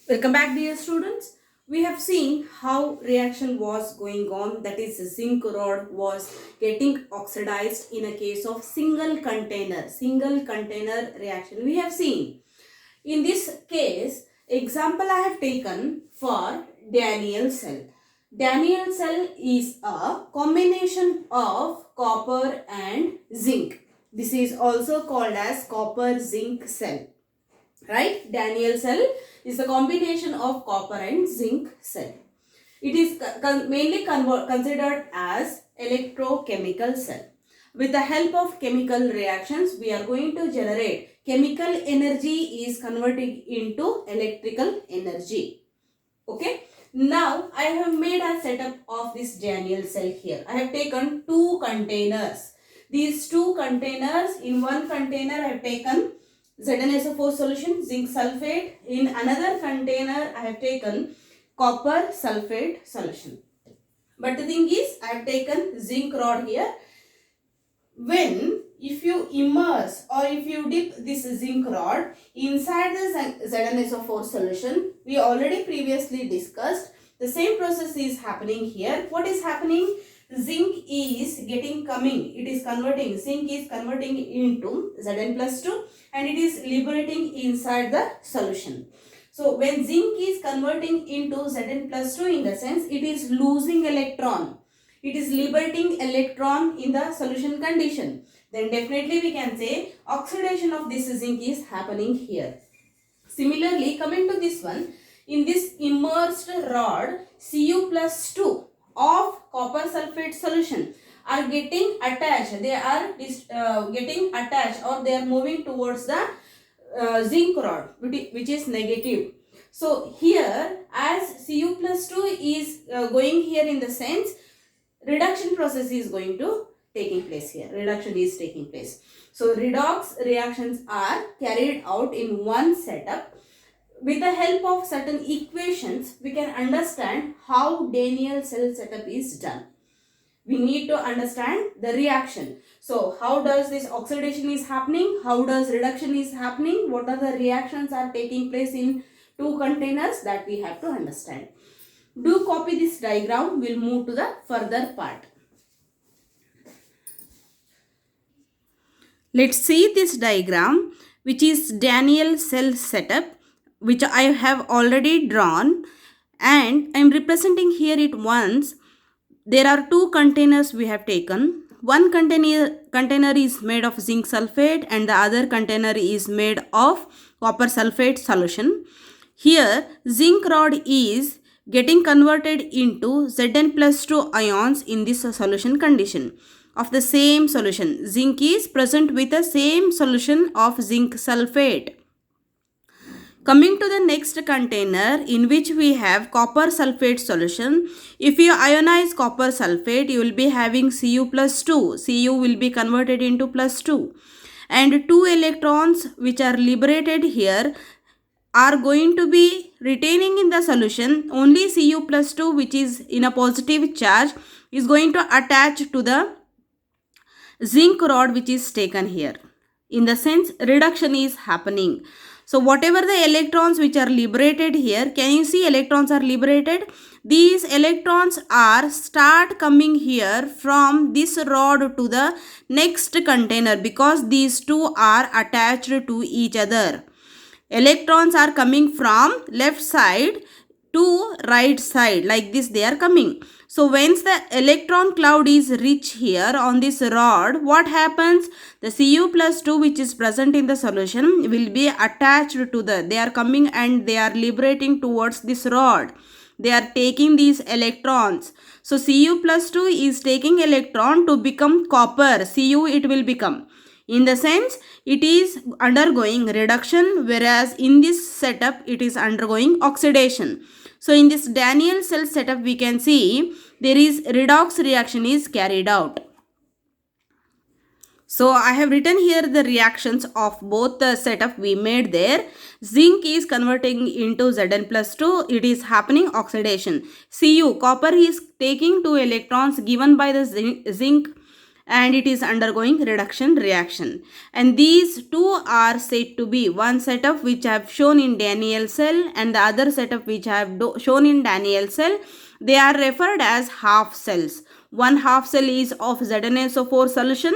Welcome back, dear students. We have seen how reaction was going on, that is zinc rod was getting oxidized in a case of single container reaction. We have seen in this case example I have taken for Daniell cell. Daniell cell is a combination of copper and zinc. This is also called as copper zinc cell, right? Daniell cell is a combination of copper and zinc cell. It is mainly considered as electrochemical cell. With the help of chemical reactions, we are going to generate chemical energy is converted into electrical energy. Okay. Now, I have made a setup of this Daniell cell here. I have taken two containers. These two containers, in one container I have taken ZnSO4 solution, zinc sulfate. In another container, I have taken copper sulfate solution. But the thing is, I have taken zinc rod here. If you immerse or if you dip this zinc rod inside the ZnSO4 solution, we already previously discussed, the same process is happening here. What is happening? Zinc is zinc is converting into Zn plus 2 and it is liberating inside the solution. So when zinc is converting into Zn plus 2, in the sense it is losing electron, it is liberating electron in the solution condition, then definitely we can say oxidation of this zinc is happening here. Similarly, coming to this one, in this immersed rod, Cu plus 2 of copper sulfate solution are getting attached. They are getting attached, or they are moving towards the zinc rod, which is negative. So here, as Cu plus 2 is going here, in the sense reduction process is going to taking place here. Reduction is taking place. So redox reactions are carried out in one setup. With the help of certain equations, we can understand how Daniell cell setup is done. We need to understand the reaction. So how does this oxidation is happening? How does reduction is happening? What are the reactions are taking place in two containers? That we have to understand. Do copy this diagram. We'll move to the further part. Let's see this diagram, which is Daniell cell setup, which I have already drawn, and I am representing here it once. There are two containers we have taken. One container is made of zinc sulfate and the other container is made of copper sulfate solution. Here zinc rod is getting converted into Zn plus 2 ions in this solution condition of the same solution. Zinc is present with the same solution of zinc sulfate. Coming to the next container, in which we have copper sulfate solution. If you ionize copper sulfate, you will be having Cu plus 2. Cu will be converted into plus 2. And 2 electrons which are liberated here are going to be retaining in the solution. Only Cu plus 2, which is in a positive charge, is going to attach to the zinc rod which is taken here. In the sense, reduction is happening. So whatever the electrons which are liberated here, can you see electrons are liberated? These electrons are start coming here from this rod to the next container, because these two are attached to each other. Electrons are coming from left side to right side, like this they are coming. So once the electron cloud is rich here on this rod, what happens? The Cu plus 2 which is present in the solution will be attached to they are coming and they are liberating towards this rod. They are taking these electrons. So Cu plus 2 is taking electron to become copper. Cu it will become. In the sense, it is undergoing reduction, whereas in this setup it is undergoing oxidation. So in this Daniell cell setup, we can see there is redox reaction is carried out. So I have written here the reactions of both the setup we made there. Zinc is converting into Zn plus 2. It is happening oxidation. Cu, copper is taking 2 electrons given by the zinc, and it is undergoing reduction reaction. And these two are said to be one setup which I have shown in Daniell cell and the other setup which I have shown in Daniell cell. They are referred as half cells. One half cell is of ZnSO4 solution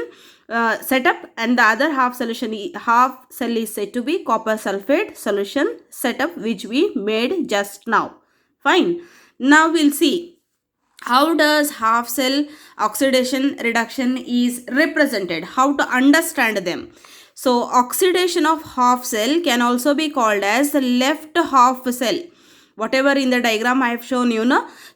setup, and the other half cell is said to be copper sulfate solution setup, which we made just now. Fine. Now we'll see how does half cell oxidation reduction is represented, how to understand them. So oxidation of half cell can also be called as the left half cell. Whatever in the diagram I have shown you,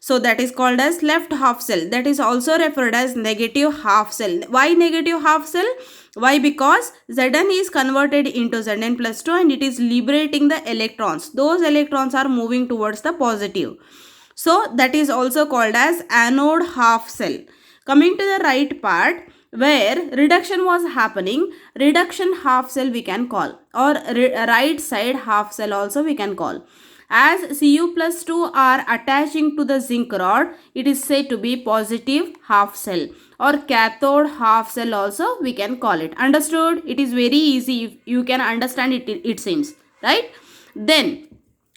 so that is called as left half cell. That is also referred as negative half cell. Why negative half cell? Why? Because Zn is converted into Zn plus 2 and it is liberating the electrons. Those electrons are moving towards the positive. So that is also called as anode half cell. Coming to the right part, where reduction was happening, reduction half cell we can call, or right side half cell also we can call. As Cu plus 2 are attaching to the zinc rod, it is said to be positive half cell, or cathode half cell also we can call it. Understood? It is very easy. You can understand it seems, right? Then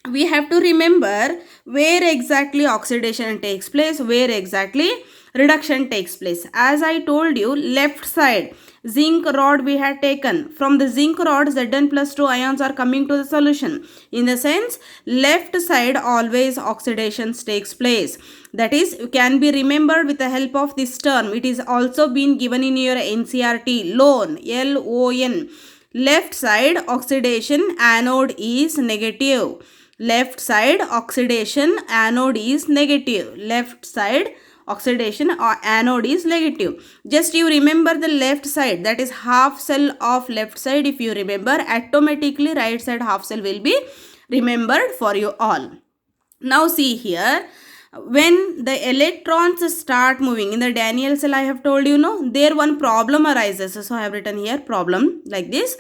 we have to remember where exactly oxidation takes place, where exactly reduction takes place. As I told you, left side zinc rod we had taken. From the zinc rod, Zn plus 2 ions are coming to the solution. In the sense, left side always oxidation takes place. That is, can be remembered with the help of this term. It is also been given in your NCERT, LON, L-O-N. Left side oxidation anode is negative. Left side oxidation anode is negative. Left side oxidation or anode is negative. Just you remember the left side, that is half cell of left side. If you remember, automatically right side half cell will be remembered for you all. Now see here, when the electrons start moving in the Daniell cell, I have told you, there one problem arises. So I have written here problem like this.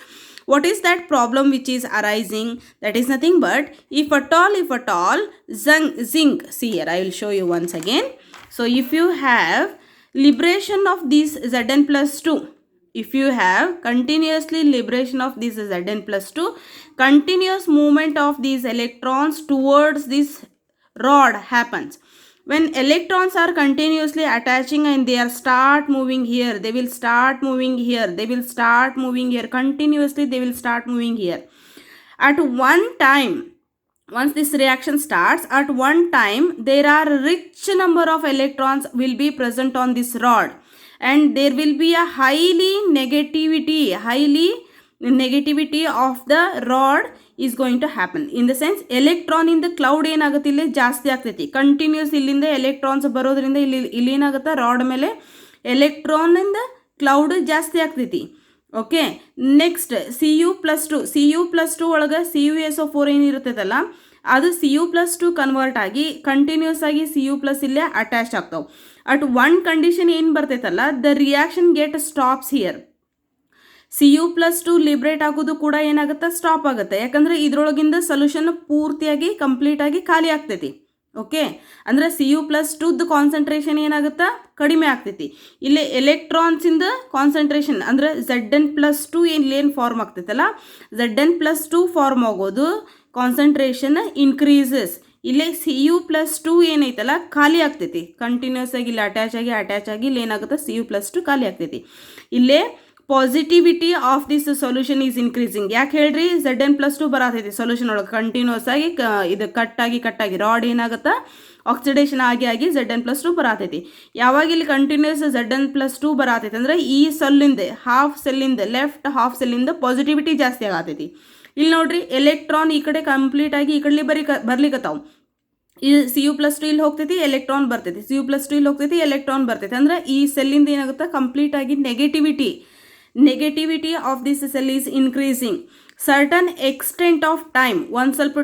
What is that problem which is arising? That is nothing but, if at all, zinc, see here, I will show you once again. So if you have liberation of this Zn plus 2, if you have continuously liberation of this Zn plus 2, continuous movement of these electrons towards this rod happens. When electrons are continuously attaching and they are start moving here, they will start moving here, they will start moving here, continuously they will start moving here. At one time, once this reaction starts, at one time there are rich number of electrons will be present on this rod, and there will be a highly negativity of the rod is going to happen. In the sense, electron in the cloud ಏನಾಗುತ್ತೆ, ಇಲ್ಲಿ ಜಾಸ್ತಿ ಆಗ್ತೈತಿ. Continuous ಇಲ್ಲಿಂದ electrons ಬರೋದ್ರಿಂದ ಇಲ್ಲಿ ಏನಾಗುತ್ತೆ, rod ಮೇಲೆ electron ಇಂದ ಕ್ಲೌಡ್ ಜಾಸ್ತಿ ಆಗ್ತೈತಿ. ಓಕೆ, ನೆಕ್ಸ್ಟ್ Cu ಪ್ಲಸ್ 2 ಒಳಗೆ CuSO4 ಏನಿರುತ್ತೈತಲ್ಲ, ಅದು Cu ಪ್ಲಸ್ 2 ಕನ್ವರ್ಟ್ ಆಗಿ ಕಂಟಿನ್ಯೂಸ್ ಆಗಿ Cu ಪ್ಲಸ್ ಇಲ್ಲೇ ಅಟ್ಯಾಚ್ ಆಗ್ತಾವೆ. ಅಟ್ ಒನ್ ಕಂಡೀಷನ್ ಏನು ಬರ್ತೈತಲ್ಲ, the reaction get stops here. Cu plus 2 liberate ಆಗೋದು ಕೂಡ ಏನಾಗುತ್ತೆ, ಸ್ಟಾಪ್ ಆಗುತ್ತೆ. ಯಾಕಂದರೆ ಇದರೊಳಗಿಂದ ಸೊಲ್ಯೂಷನ್ ಪೂರ್ತಿಯಾಗಿ ಕಂಪ್ಲೀಟ್ ಆಗಿ ಖಾಲಿ ಆಗ್ತೈತಿ. ಓಕೆ, ಅಂದರೆ Cu ಪ್ಲಸ್ 2ದ ಕಾನ್ಸಂಟ್ರೇಷನ್ ಏನಾಗುತ್ತೆ, ಕಡಿಮೆ ಆಗ್ತೈತಿ. ಇಲ್ಲಿ ಎಲೆಕ್ಟ್ರಾನ್ಸಿಂದ ಕಾನ್ಸಂಟ್ರೇಷನ್ ಅಂದರೆ Zn ಪ್ಲಸ್ 2 ಏನು ಫಾರ್ಮ್ ಆಗ್ತೈತಲ್ಲ, Zn ಪ್ಲಸ್ 2 ಫಾರ್ಮ್ ಆಗೋದು, ಕಾನ್ಸಂಟ್ರೇಷನ್ ಇನ್ಕ್ರೀಸಸ್. ಇಲ್ಲೇ Cu ಪ್ಲಸ್ 2 ಏನೈತಲ್ಲ ಖಾಲಿ ಆಗ್ತೈತಿ. ಕಂಟಿನ್ಯೂಸ್ ಆಗಿ ಇಲ್ಲಿ ಅಟ್ಯಾಚ್ ಆಗಿ ಇಲ್ಲಿ ಏನಾಗುತ್ತೆ, Cu ಪ್ಲಸ್ 2 ಖಾಲಿ ಆಗ್ತೈತಿ. ಇಲ್ಲೇ positivity of this solution is increasing. ಯಾಕೆ ಹೇಳ್ರಿ, Zn ಪ್ಲಸ್ 2 ಬರತೈತಿ ಸೊಲ್ಯೂಷನ್ ಒಳಗೆ. ಕಂಟಿನ್ಯೂಸ್ ಆಗಿ ಇದು ಕಟ್ಟಾಗಿ ರಾಡ್ ಏನಾಗುತ್ತೆ, ಆಕ್ಸಿಡೇಷನ್ ಆಗಿ Zn ಪ್ಲಸ್ 2 ಬರತೈತಿ. ಯಾವಾಗ ಇಲ್ಲಿ ಕಂಟಿನ್ಯೂಸ್ Zn ಪ್ಲಸ್ 2 ಬರತೈತಿ ಅಂದರೆ ಈ ಸೆಲ್ಲಿಂದ ಲೆಫ್ಟ್ ಹಾಫ್ ಸೆಲ್ಲಿಂದ ಪಾಸಿಟಿವಿಟಿ ಜಾಸ್ತಿ ಆಗತೈತಿ. ಇಲ್ಲಿ ನೋಡ್ರಿ, ಎಲೆಕ್ಟ್ರಾನ್ ಈ ಕಡೆ ಕಂಪ್ಲೀಟ್ ಆಗಿ ಈ ಕಡೆ ಬರ್ಲಿಕ್ಕತ್ತಾವು. ಈ Cu ಪ್ಲಸ್ 2 ಇಲ್ಲಿ ಹೋಗ್ತೈತಿ, ಎಲೆಕ್ಟ್ರಾನ್ ಬರ್ತೈತಿ. Cu ಪ್ಲಸ್ 2 ಇಲ್ಲಿ ಹೋಗ್ತೈತಿ, ಎಲೆಕ್ಟ್ರಾನ್ ಬರ್ತೈತಿ. ಅಂದರೆ ಈ ಸೆಲ್ಲಿಂದ ಏನಾಗುತ್ತೆ, ಕಂಪ್ಲೀಟ್ ಆಗಿ negativity of this cell is increasing. Certain extent of time, ಒಂದು ಸ್ವಲ್ಪ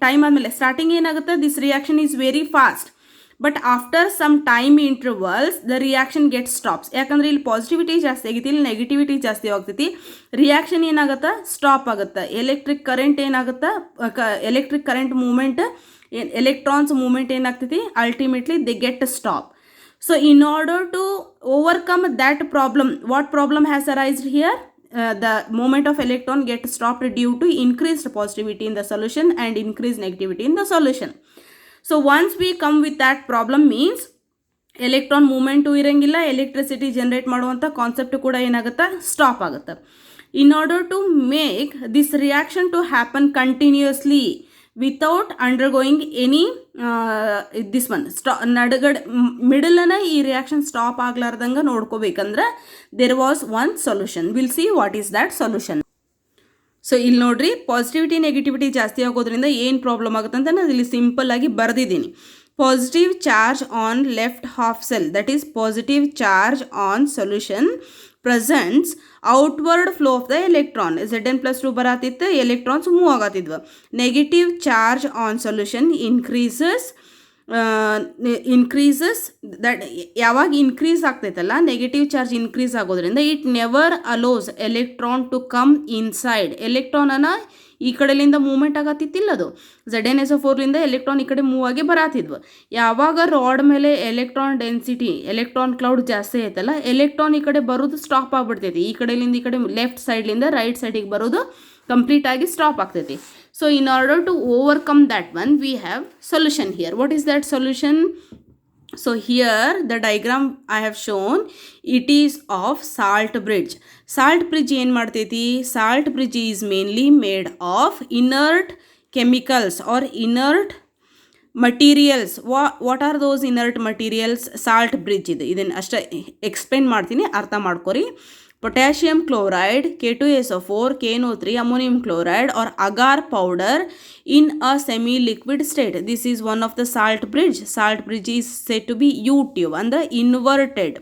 ಟೈಮ್ ಆದಮೇಲೆ ಸ್ಟಾರ್ಟಿಂಗ್ ಏನಾಗುತ್ತೆ, this reaction is very fast. But after some time intervals the reaction get stops. ಯಾಕಂದರೆ ಇಲ್ಲಿ ಪಾಸಿಟಿವಿಟಿ ಜಾಸ್ತಿ ಆಗೈತಿ, ಇಲ್ಲಿ ನೆಗೆಟಿವಿಟಿ ಜಾಸ್ತಿ ಆಗ್ತೈತಿ. ರಿಯಾಕ್ಷನ್ ಏನಾಗುತ್ತೆ, ಸ್ಟಾಪ್ ಆಗುತ್ತೆ. Electric current moment, electrons moment ಏನಾಗ್ತೈತಿ, ultimately they get stop. So in order to overcome that problem, what problem has arisen here? The movement of electron get stopped due to increased positivity in the solution and increased negativity in the solution. So once we come with that problem means electron moment ಇರೋಂಗಿಲ್ಲ, electricity generate ಮಾಡುವಂಥ concept ಕೂಡ ಏನಾಗುತ್ತೆ, stop ಆಗುತ್ತೆ. In order to make this reaction to happen continuously without undergoing any this one ನಡುಗಡೆ ಮಿಡಲನ ಈ reaction stop ಆಗ್ಲಾರ್ದಂಗೆ ನೋಡ್ಕೋಬೇಕಂದ್ರೆ there was one solution. Will see what is that solution. So ಇಲ್ಲಿ ನೋಡ್ರಿ, ಪಾಸಿಟಿವಿಟಿ ನೆಗೆಟಿವಿಟಿ ಜಾಸ್ತಿ ಆಗೋದ್ರಿಂದ ಏನು ಪ್ರಾಬ್ಲಮ್ ಆಗುತ್ತೆ ಅಂತ ನಾನು ಇಲ್ಲಿ ಸಿಂಪಲ್ ಆಗಿ ಬರೆದಿದ್ದೀನಿ. Positive charge on left half cell, that is positive charge on solution presents outward flow of the electron. Zn plus 2 ಬರತ್ತಿತ್ತು, electrons ಮೂವ್ ಆಗತ್ತಿದ್ವು. Negative charge on solution increases that ಯಾವಾಗ ಇನ್ಕ್ರೀಸ್ ಆಗ್ತೈತಲ್ಲ, ನೆಗೆಟಿವ್ ಚಾರ್ಜ್ ಇನ್ಕ್ರೀಸ್ ಆಗೋದ್ರಿಂದ it never allows electron to come inside. ಎಲೆಕ್ಟ್ರಾನನ್ನು ಈ ಕಡೆಲಿಂದ movement ಆಗತ್ತಿತ್ತಿಲ್ಲ, ಅದು ZnSO4ಲಿಂದ electron ಈ ಕಡೆ ಮೂವ್ ಆಗಿ ಬರತ್ತಿದ್ವು. ಯಾವಾಗ ರಾಡ್ ಮೇಲೆ ಎಲೆಕ್ಟ್ರಾನ್ ಡೆನ್ಸಿಟಿ, ಎಲೆಕ್ಟ್ರಾನ್ ಕ್ಲೌಡ್ ಜಾಸ್ತಿ ಐತಲ್ಲ, ಎಲೆಕ್ಟ್ರಾನ್ ಈ ಕಡೆ ಬರೋದು ಸ್ಟಾಪ್ ಆಗ್ಬಿಡ್ತೈತಿ. ಈ ಕಡೆಲಿಂದ ಈ ಕಡೆ ಲೆಫ್ಟ್ ಸೈಡ್ಲಿಂದ ರೈಟ್ ಸೈಡಿಗೆ ಬರೋದು ಕಂಪ್ಲೀಟ್ ಆಗಿ ಸ್ಟಾಪ್ ಆಗ್ತೈತಿ. So in order to overcome that one we have solution here. What is that solution? So here the diagram I have shown, it is of salt bridge. Salt bridge ಏನು ಮಾಡ್ತೈತಿ? Salt bridge is mainly made of inert chemicals or inert materials. What are those inert materials? Salt bridge ಇದೆ. ಇದನ್ನು ಅಷ್ಟೇ explain ಮಾಡ್ತೀನಿ, ಅರ್ಥ ಮಾಡ್ಕೊರಿ. Potassium chloride, K2SO4, KNO3, ammonium chloride or agar powder in a semi-liquid state. This is one of the salt bridge. Salt bridge is said to be U-tube and the inverted.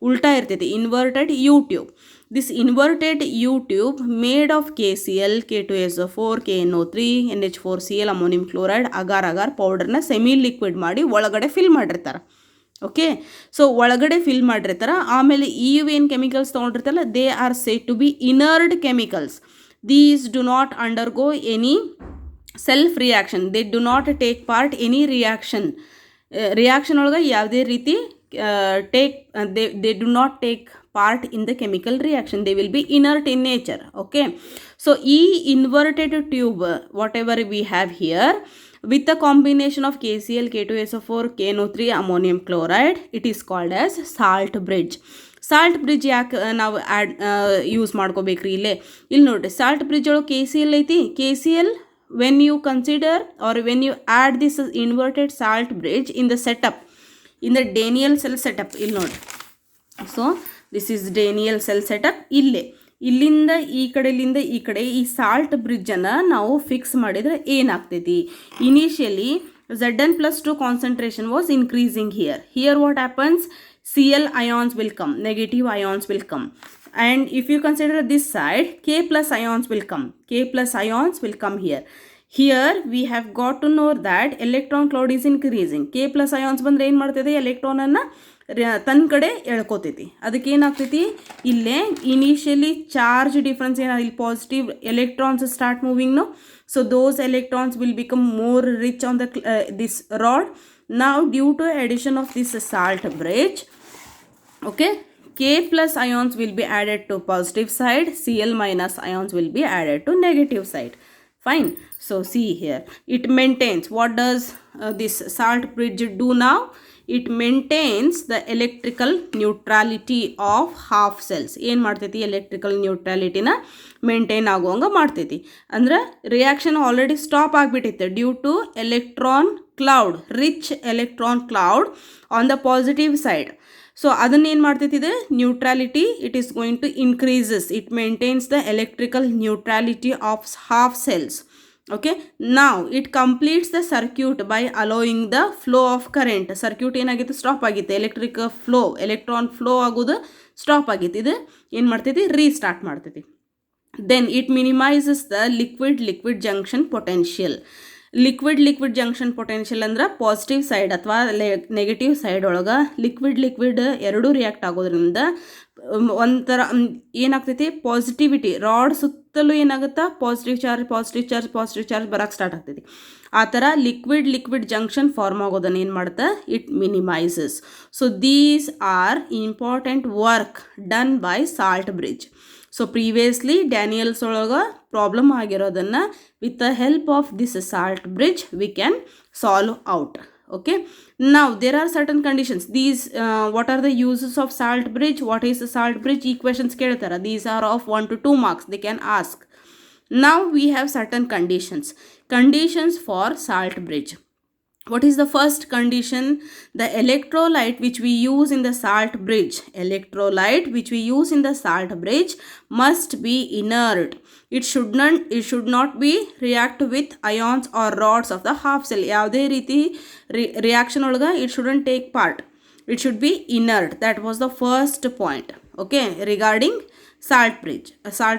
Ulta irtiti, inverted U-tube. This inverted U-tube made of KCl, K2SO4, KNO3, NH4Cl, ammonium chloride, agar powder na semi-liquid ಮಾಡಿ ಒಳಗಡೆ fill ಮಾಡಿರ್ತಾರೆ. Okay, so ಒಳಗಡೆ fill ಮಾಡಿರ್ತಾರೆ. ಆಮೇಲೆ ಏನು chemicals ತೊಗೊಂಡಿರ್ತಾರಲ್ಲ, they are said to be inert chemicals. These do not undergo any self reaction, they do not take part any reaction. Reaction ಒಳಗೆ ಯಾವುದೇ ರೀತಿ they do not take part in the chemical reaction. They will be inert in nature. Okay, so inverted tube, whatever we have here, with the combination of KCl, K2SO4, KNO3, ammonium chloride, it is called as salt bridge. Salt bridge ಯಾಕೆ ನಾವು use ಮಾಡ್ಕೋಬೇಕ್ರಿ? ಇಲ್ಲಿ ನೋಡಿರಿ, salt bridge ಒಳಗೆ KCl ಐತಿ. KCl when you consider or when you add this inverted salt bridge in the setup, in the Daniell cell setup, ಇಲ್ಲಿ ನೋಡಿ. So this is Daniel cell setup. ಇಲ್ಲಿಂದ ಈ ಕಡೆ ಈ ಸಾಲ್ಟ್ ಬ್ರಿಡ್ಜನ್ನು ನಾವು ಫಿಕ್ಸ್ ಮಾಡಿದರೆ ಏನಾಗ್ತೈತಿ? Initially Zn+2 concentration was increasing here. Here what happens? Cl ions will come, negative ions will come. And if you consider this side, K plus ions will come. K plus ions will come here. Here we have got to know that electron cloud is increasing. K plus ions ಬಂದರೆ ಏನು ಮಾಡ್ತೈತಿ? ಎಲೆಕ್ಟ್ರಾನನ್ನು ತನ್ನ ಕಡೆ ಎಳ್ಕೋತೈತಿ. ಅದಕ್ಕೆ ಏನಾಗ್ತೈತಿ? ಇಲ್ಲೇ initially charge difference ಏನಾಗಿ ಇಲ್ಲಿ ಪಾಸಿಟಿವ್ ಎಲೆಕ್ಟ್ರಾನ್ಸ್ ಸ್ಟಾರ್ಟ್ ಮೂವಿಂಗ್ನು. So those electrons will become more rich on the this rod. Now due to addition of this salt bridge, okay, K plus ions will be added to positive side, Cl minus ions will be added to negative side. Fine. So see here, it maintains. What does this salt bridge do now? It maintains the electrical neutrality of half cells. ಏನು ಮಾಡ್ತೈತಿ? Electrical ನ್ಯೂಟ್ರಾಲಿಟಿನ maintain ಆಗುವಂಗೆ ಮಾಡ್ತೈತಿ. ಅಂದ್ರೆ reaction already stop ಆಗಿಬಿಟ್ಟಿತ್ತು due to electron cloud, rich electron cloud on the positive side. So ಅದನ್ನೇನು ಮಾಡ್ತೈತಿ? ಇದು neutrality it is going to increases. It maintains the electrical neutrality of half cells. Okay, now it completes the circuit by allowing the flow of current. Circuit ಏನಾಗಿತ್ತು? Stop ಆಗಿತ್ತು. Electric flow, electron flow ಆಗೋದು stop ಆಗಿತ್ತು. ಇದು ಏನು ಮಾಡ್ತೈತಿ? Restart ಮಾಡ್ತೈತಿ. Then it minimizes the liquid junction potential. Liquid junction potential ಅಂದ್ರೆ positive side ಅಥವಾ ನೆಗೆಟಿವ್ ಸೈಡ್ ಒಳಗೆ ಲಿಕ್ವಿಡ್ ಎರಡೂ ರಿಯಾಕ್ಟ್ ಆಗೋದ್ರಿಂದ ಒಂಥರ ಏನಾಗ್ತೈತಿ, ಪಾಸಿಟಿವಿಟಿ ರಾಡ್ ಸುತ್ತಲೂ ಏನಾಗುತ್ತಾ ಪಾಸಿಟಿವ್ ಚಾರ್ಜ್ ಬರೋಕ್ಕೆ ಸ್ಟಾರ್ಟ್ ಆಗ್ತೈತಿ. ಆ ಥರ ಲಿಕ್ವಿಡ್ ಜಂಕ್ಷನ್ ಫಾರ್ಮ್ ಆಗೋದನ್ನು ಏನು ಮಾಡುತ್ತೆ, it minimises. So these are important work done by salt bridge. So previously Daniell's ಒಳಗೆ ಪ್ರಾಬ್ಲಮ್ ಆಗಿರೋದನ್ನು with the help of this salt bridge we can solve out. Okay, now there are certain conditions. These what are the uses of salt bridge? What is a salt bridge? Equations keltara. These are of 1 to 2 marks they can ask. Now we have certain conditions for salt bridge. What is the first condition? The electrolyte which we use in the salt bridge must be inert. It should not be react with ions or rods of the half cell. ಯಾವುದೇ ರೀತಿ reaction ಒಳಗೆ it shouldn't take part. It should be inert. That was the first point. Okay, regarding salt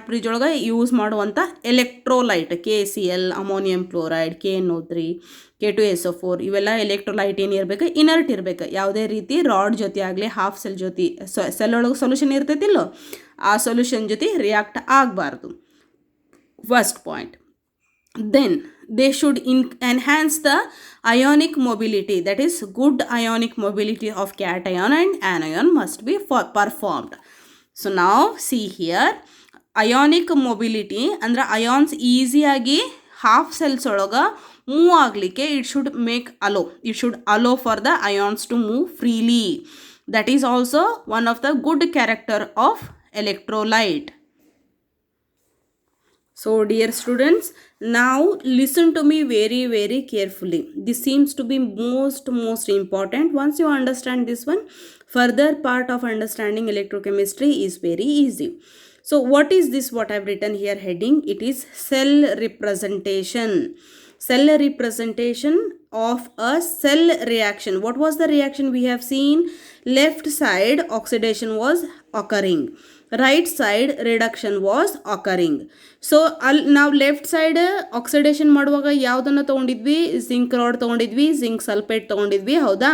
bridge ಒಳಗೆ use ಮಾಡುವಂಥ electrolyte KCl, ammonium chloride, KNO3, K2SO4 ಇವೆಲ್ಲ electrolyte ಏನಿರಬೇಕು, inert ಇರಬೇಕು. ಯಾವುದೇ ರೀತಿ ರಾಡ್ ಜೊತೆ ಆಗಲಿ ಹಾಫ್ ಸೆಲ್ ಜೊತೆ ಸೆಲ್ ಒಳಗೆ ಸೊಲ್ಯೂಷನ್ ಇರ್ತೈತಿಲ್ಲೋ ಆ ಸೊಲ್ಯೂಷನ್ ಜೊತೆ ರಿಯಾಕ್ಟ್ ಆಗಬಾರ್ದು. First point. Then they should enhance the ionic mobility, that is good ionic mobility of cation and anion must be performed. So now see here, ionic mobility ಅಂದ್ರೆ ions ಈಸಿಯಾಗಿ half cells ಒಳಗೆ move ಆಗಲಿಕ್ಕೆ it should allow for the ions to move freely. That is also one of the good character of electrolyte. So dear students, now listen to me very carefully. This seems to be most important. Once you understand this one, further part of understanding electrochemistry is very easy. So what is this, what I have written here heading? It is cell representation. Cell representation of a cell reaction. What was the reaction we have seen? Left side oxidation was occurring, right side reduction was occurring. So ನಾವು left side oxidation ಮಾಡುವಾಗ ಯಾವುದನ್ನು ತೊಗೊಂಡಿದ್ವಿ? Zinc rod ತೊಗೊಂಡಿದ್ವಿ, zinc sulphate ತೊಗೊಂಡಿದ್ವಿ, ಹೌದಾ?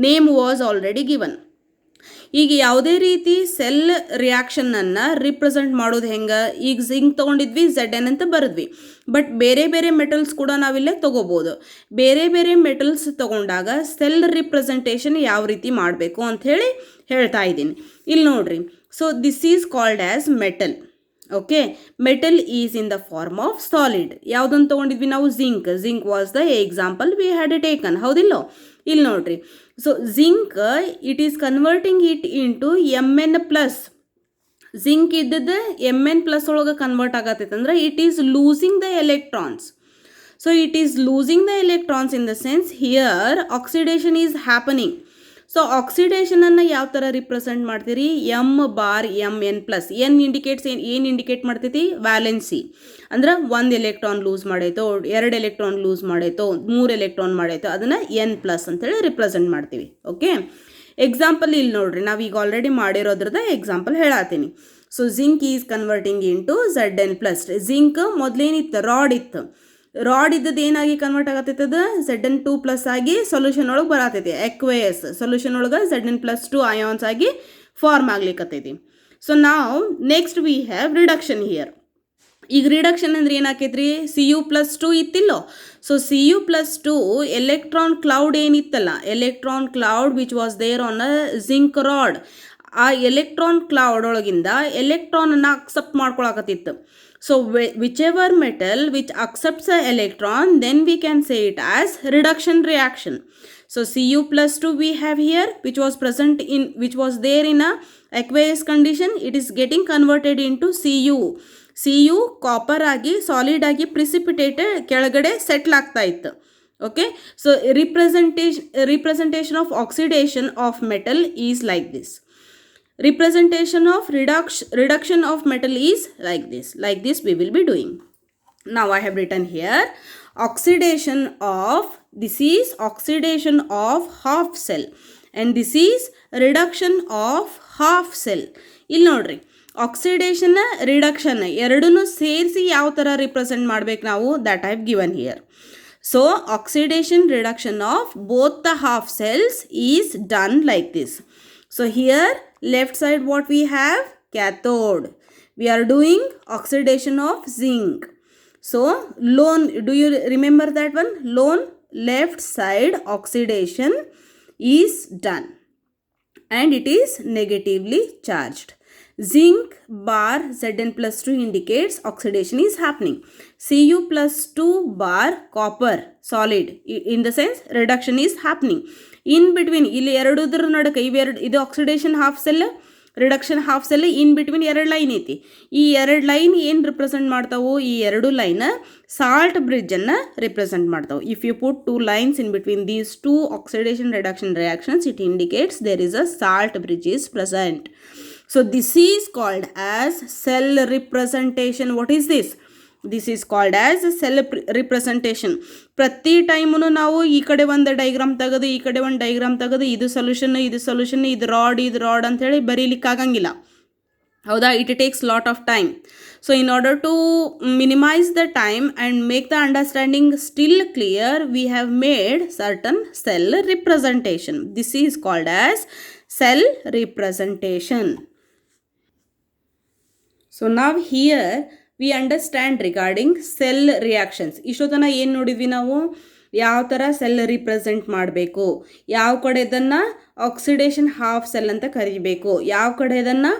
Name was already given. ಈಗ ಯಾವುದೇ ರೀತಿ cell ರಿಯಾಕ್ಷನನ್ನು represent ಮಾಡೋದು ಹೆಂಗೆ? ಈಗ ಜಿಂಕ್ ತೊಗೊಂಡಿದ್ವಿ, ZN ಅಂತ ಬರೆದ್ವಿ. ಬಟ್ ಬೇರೆ ಮೆಟಲ್ಸ್ ಕೂಡ ನಾವಿಲ್ಲೇ ತೊಗೋಬೋದು. ಬೇರೆ ಮೆಟಲ್ಸ್ ತೊಗೊಂಡಾಗ ಸೆಲ್ ರಿಪ್ರೆಸೆಂಟೇಷನ್ ಯಾವ ರೀತಿ ಮಾಡಬೇಕು ಅಂಥೇಳಿ ಹೇಳ್ತಾ ಇದ್ದೀನಿ. ಇಲ್ಲಿ ನೋಡ್ರಿ. So this is called as metal. Okay, metal is in the form of solid. ಯಾವುದನ್ನು ತೊಗೊಂಡಿದ್ವಿ ನಾವು? zinc was the example we had taken. ಹೌದಿಲ್ಲೋ? ಇಲ್ಲಿ ನೋಡ್ರಿ. So zinc, it is converting it into Mn plus. zinc ಇದ್ದದ್ದು Mn plus ಒಳಗೆ convert ಆಗತ್ತೈತೆ ಅಂದ್ರೆ it is losing the electrons. So it is losing the electrons in the sense here oxidation is happening. So ಆಕ್ಸಿಡೇಷನನ್ನು ಯಾವ ಥರ represent ಮಾಡ್ತೀರಿ? M/Mn plus. ಏನು indicate ಮಾಡ್ತೈತಿ? Valency. ಅಂದ್ರೆ 1 ಎಲೆಕ್ಟ್ರಾನ್ ಲೂಸ್ ಮಾಡೈತೋ, 2 ಎಲೆಕ್ಟ್ರಾನ್ ಲೂಸ್ ಮಾಡೈತೋ, 3 ಎಲೆಕ್ಟ್ರಾನ್ ಮಾಡೈತೋ, ಅದನ್ನು N ಪ್ಲಸ್ ಅಂತೇಳಿ ರಿಪ್ರೆಸೆಂಟ್ ಮಾಡ್ತೀವಿ. ಓಕೆ, ಎಕ್ಸಾಂಪಲ್ ಇಲ್ಲಿ ನೋಡ್ರಿ, ನಾವೀಗ ಆಲ್ರೆಡಿ ಮಾಡಿರೋದ್ರದ ಎಕ್ಸಾಂಪಲ್ ಹೇಳತ್ತೀನಿ. So zinc is converting into ZN plus. Zinc ಮೊದಲೇನಿತ್ತು? ರಾಡ್ ಇತ್ತು. ರಾಡ್ ಇದ್ದದ್ದು ಏನಾಗಿ ಕನ್ವರ್ಟ್ ಆಗತ್ತೈತದ? ZN2 ಪ್ಲಸ್ ಆಗಿ ಸೊಲ್ಯೂಷನ್ ಒಳಗೆ ಬರತೈತಿ. ಎಕ್ವೇಎಸ್ ಸೊಲ್ಯೂಷನ್ ಒಳಗೆ ZN+2 ಅಯಾನ್ಸ್ ಆಗಿ ಫಾರ್ಮ್ ಆಗ್ಲಿಕ್ಕತ್ತೈತಿ. ಸೊ ನಾವು next we have reduction here. ಈಗ ರಿಡಕ್ಷನ್ ಅಂದ್ರೆ ಏನಾಕೈತ್ರಿ? Cu+2 ಇತ್ತಿಲ್ಲೋ? ಸೊ Cu+2 ಎಲೆಕ್ಟ್ರಾನ್ ಕ್ಲೌಡ್ ಏನಿತ್ತಲ್ಲ, electron cloud which was there on a zinc rod, ಆ ಎಲೆಕ್ಟ್ರಾನ್ ಕ್ಲೌಡ್ ಒಳಗಿಂದ ಎಲೆಕ್ಟ್ರಾನನ್ನು ಅಕ್ಸೆಪ್ಟ್ ಮಾಡ್ಕೊಳಕತ್ತಿತ್ತು. So whichever metal which accepts an electron, then we can say it as reduction reaction. So Cu+2 we have here, which was there in a aqueous condition, it is getting converted into Cu copper ಆಗಿ solid ಆಗಿ precipitate ಕೆಳಗಡೆ settle ಆಗ್ತಾ ಇತ್ತು. Okay, so representation of oxidation of metal is like this. Representation of reduction of metal is like this we will be doing. Now I have written here oxidation of, this is oxidation of half cell and this is reduction of half cell. ಇಲ್ಲಿ ನೋಡ್ರಿ, oxidation reduction ಎರಡನ್ನೂ ಸೇರಿಸಿ ಯಾವ ಥರ represent ಮಾಡ್ಬೇಕು ನಾವು? that I have given here. So oxidation reduction of both the half cells is done like this. So here left side what we have, cathode, we are doing oxidation of zinc. So lone, do you remember that one, lone left side oxidation is done and it is negatively charged. Zinc bar Zn plus 2 indicates oxidation is happening. Cu plus 2 bar copper solid, in the sense reduction is happening. In between ಇಲ್ಲಿ ಎರಡುದ್ರ ನಡುಕ ಇವೆರಡು, ಇದು oxidation half cell, reduction half cell, in between ಎರಡು line ಐತಿ. ಈ ಎರಡು line ಏನು represent ಮಾಡ್ತಾವು, ಈ ಎರಡು ಲೈನ್ ಸಾಲ್ಟ್ ಬ್ರಿಡ್ಜನ್ನು ರಿಪ್ರೆಸೆಂಟ್ ಮಾಡ್ತಾವೆ. If you put two lines in between these two oxidation reduction reactions, it indicates there is a salt bridge is present. So this is called as cell representation. What is this? This is called as cell representation. ಪ್ರತಿ time ನಾವು ಈ ಕಡೆ ಒಂದು diagram ತೆಗೆದು ಈ ಕಡೆ ಒಂದು diagram ತೆಗೆದು ಇದು ಸೊಲ್ಯೂಷನ್ ಇದು ರಾಡ್ ಅಂಥೇಳಿ ಬರೀಲಿಕ್ಕಾಗಂಗಿಲ್ಲ, ಹೌದಾ? It takes lot of time. So in order to minimise the time and make the understanding still clear, we have made certain cell representation. This is called as cell representation. So now here we understand regarding cell reactions. ಇಷ್ಟೊತ್ತನ ಏನು ನೋಡಿದ್ವಿ ನಾವು, ಯಾವ ಥರ cell represent ಮಾಡಬೇಕು, ಯಾವ ಕಡೆ ಇದನ್ನು oxidation half cell ಅಂತ ಕರಿಬೇಕು, ಯಾವ ಕಡೆ ಇದನ್ನು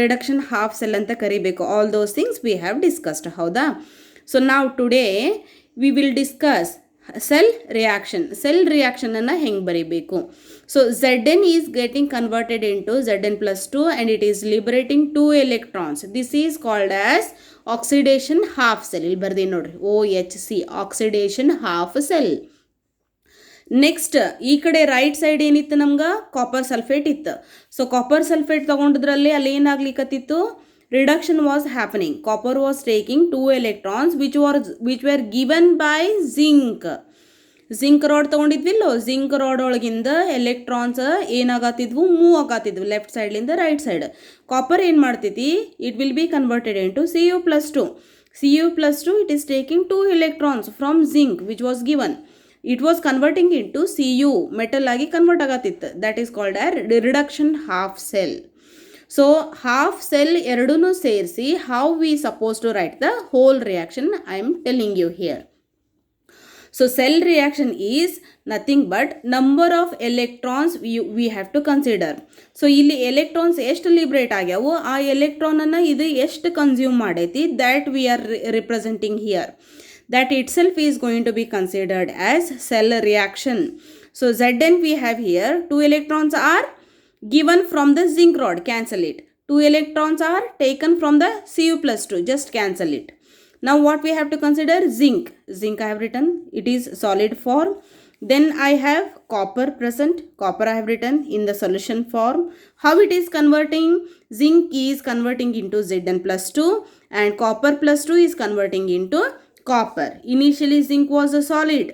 ರಿಡಕ್ಷನ್ ಹಾಫ್ ಸೆಲ್ ಅಂತ ಕರಿಬೇಕು. All those things we have discussed, ಹೌದಾ? ಸೊ ನಾವು today we will discuss cell reaction ಅನ್ನು ಹೆಂಗೆ ಬರೀಬೇಕು. So Zn is getting converted into Zn plus 2 and it is liberating 2 electrons. This is called as oxidation half cell. ಇಲ್ಲಿ ಬರ್ದೀನಿ ನೋಡ್ರಿ, OHC, oxidation half cell. Next ಈ ಕಡೆ right side ಏನಿತ್ತು, ನಮ್ಗೆ ಕಾಪರ್ ಸಲ್ಫೇಟ್ ಇತ್ತು. ಸೊ ಕಾಪರ್ ಸಲ್ಫೇಟ್ ತೊಗೊಂಡಿದ್ರಲ್ಲಿ ಅಲ್ಲಿ ಏನಾಗ್ಲಿಕ್ಕತ್ತಿತ್ತು, reduction was happening. Copper was taking 2 electrons which were given by zinc rod ತೊಗೊಂಡಿದ್ವಿಲ್ಲೋ, ಜಿಂಕ್ ರಾಡ್ ಒಳಗಿಂದ ಎಲೆಕ್ಟ್ರಾನ್ಸ್ ಏನಾಗತ್ತಿದ್ವು, ಮೂವ್ ಆಗತ್ತಿದ್ವು ಲೆಫ್ಟ್ ಸೈಡ್ಲಿಂದ ರೈಟ್ ಸೈಡ್. ಕಾಪರ್ ಏನು ಮಾಡ್ತೈತಿ, it will be converted into Cu plus 2. Cu plus 2 it is taking 2 electrons from zinc which was given. It was converting into Cu, metal ಆಗಿ convert ಆಗತ್ತಿತ್ತು. That is called are reduction half cell. So half cell ಎರಡೂ ಸೇರಿಸಿ how we suppose to write the whole reaction I am telling you here. So cell reaction is nothing but number of electrons we have to consider. So ಇಲ್ಲಿ electrons ಎಷ್ಟು liberate ಆಗ್ಯಾವು, ಆ ಎಲೆಕ್ಟ್ರಾನನ್ನು ಇದು ಎಷ್ಟು consume ಮಾಡೈತಿ, that we are representing here. That itself is going to be considered as cell reaction. So Zn we have here, 2 electrons are given from the zinc rod, cancel it. 2 electrons are taken from the Cu plus 2, just cancel it. Now what we have to consider, zinc I have written, it is solid form. Then I have copper present, copper I have written in the solution form. How it is converting, zinc is converting into Zn plus 2 and copper plus 2 is converting into copper. Initially zinc was a solid,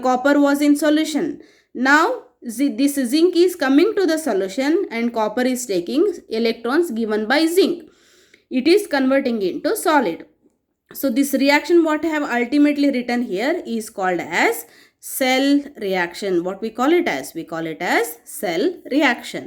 copper was in solution. Now this zinc is coming to the solution and copper is taking electrons given by zinc. It is converting into solid. So this reaction what I have ultimately written here is called as cell reaction. What we call it as? We call it as cell reaction.